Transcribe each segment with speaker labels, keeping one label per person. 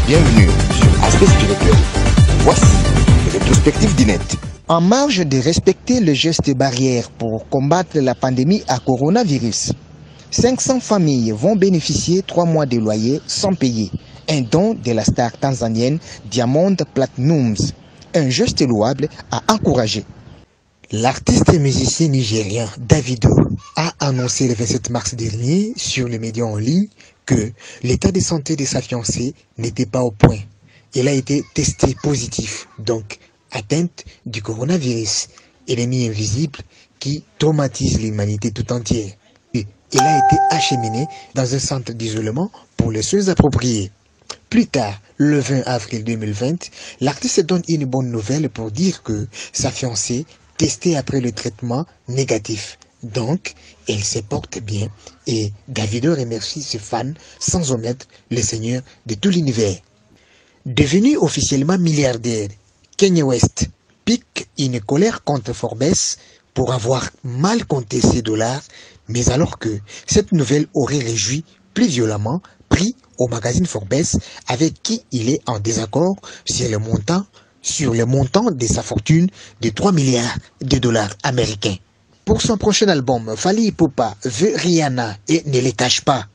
Speaker 1: Bienvenue sur Aspect Spirituel. Voici les rétrospectives d'Inet.
Speaker 2: En marge de respecter le geste barrière pour combattre la pandémie à coronavirus, 500 familles vont bénéficier 3 mois de loyer sans payer. Un don de la star tanzanienne Diamond Platnumz. Un geste louable à encourager. L'artiste et musicien nigérien Davido a annoncé le 27 mars dernier sur les médias en ligne que l'état de santé de sa fiancée n'était pas au point. Il a été testé positif, donc atteinte du coronavirus, ennemi invisible qui traumatise l'humanité tout entière. Il a été acheminé dans un centre d'isolement pour les soins appropriés. Plus tard, le 20 avril 2020, l'artiste donne une bonne nouvelle pour dire que sa fiancée, testée après le traitement, négatif. Donc, elle se porte bien et Davido remercie ses fans sans omettre le Seigneur de tout l'univers. Devenu officiellement milliardaire, Kanye West pique une colère contre Forbes pour avoir mal compté ses dollars, mais alors que cette nouvelle aurait réjoui plus violemment pris au magazine Forbes avec qui il est en désaccord sur le montant de sa fortune de 3 milliards de dollars américains. Pour son prochain album, Fally Ipupa veut Rihanna et ne les cache pas.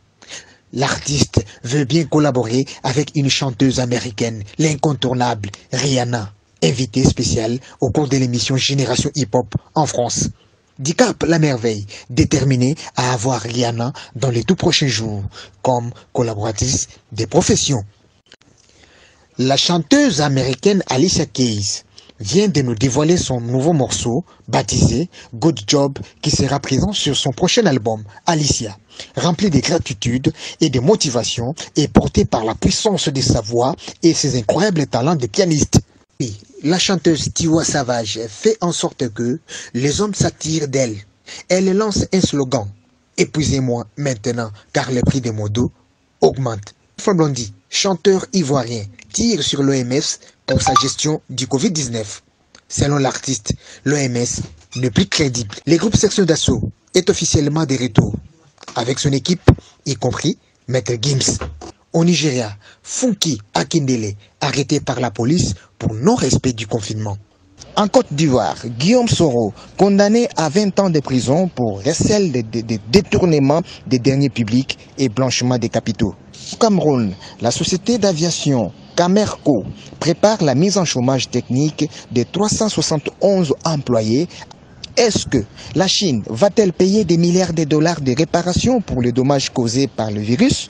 Speaker 2: L'artiste veut bien collaborer avec une chanteuse américaine, l'incontournable Rihanna, invitée spéciale au cours de l'émission Génération Hip Hop en France. Dicap la merveille, déterminée à avoir Rihanna dans les tout prochains jours comme collaboratrice des professions. La chanteuse américaine Alicia Keys vient de nous dévoiler son nouveau morceau baptisé Good Job qui sera présent sur son prochain album Alicia, rempli de gratitude et de motivation et porté par la puissance de sa voix et ses incroyables talents de pianiste. Et la chanteuse Tiwa Savage fait en sorte que les hommes s'attirent d'elle. Elle lance un slogan « Épousez-moi maintenant car le prix de mon dos augmente ». Alpha Blondy, chanteur ivoirien, tire sur l'OMS pour sa gestion du Covid-19. Selon l'artiste, l'OMS n'est plus crédible. Le groupe Section d'Assaut est officiellement de retour, avec son équipe, y compris Maître Gims. Au Nigeria, Funky Akindele, arrêté par la police pour non-respect du confinement. En Côte d'Ivoire, Guillaume Soro, condamné à 20 ans de prison pour recel de détournement des deniers publics et blanchiment des capitaux. Au Cameroun, la société d'aviation Camerco prépare la mise en chômage technique de 371 employés. Est-ce que la Chine va-t-elle payer des milliards de dollars de réparation pour les dommages causés par le virus?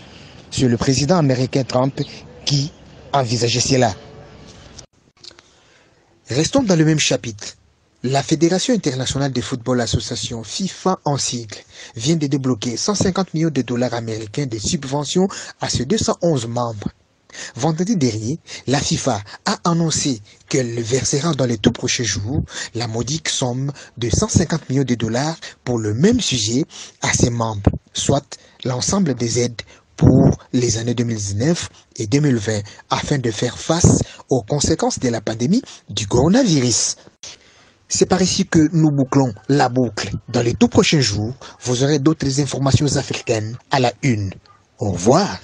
Speaker 2: C'est le président américain Trump qui envisageait cela. Restons dans le même chapitre. La Fédération internationale de football association FIFA en sigle vient de débloquer 150 millions de dollars américains de subventions à ses 211 membres. Vendredi dernier, la FIFA a annoncé qu'elle versera dans les tout prochains jours la modique somme de 150 millions de dollars pour le même sujet à ses membres, soit l'ensemble des aides pour les années 2019 et 2020 afin de faire face aux conséquences de la pandémie du coronavirus. C'est par ici que nous bouclons la boucle. Dans les tout prochains jours, vous aurez d'autres informations africaines à la une. Au revoir.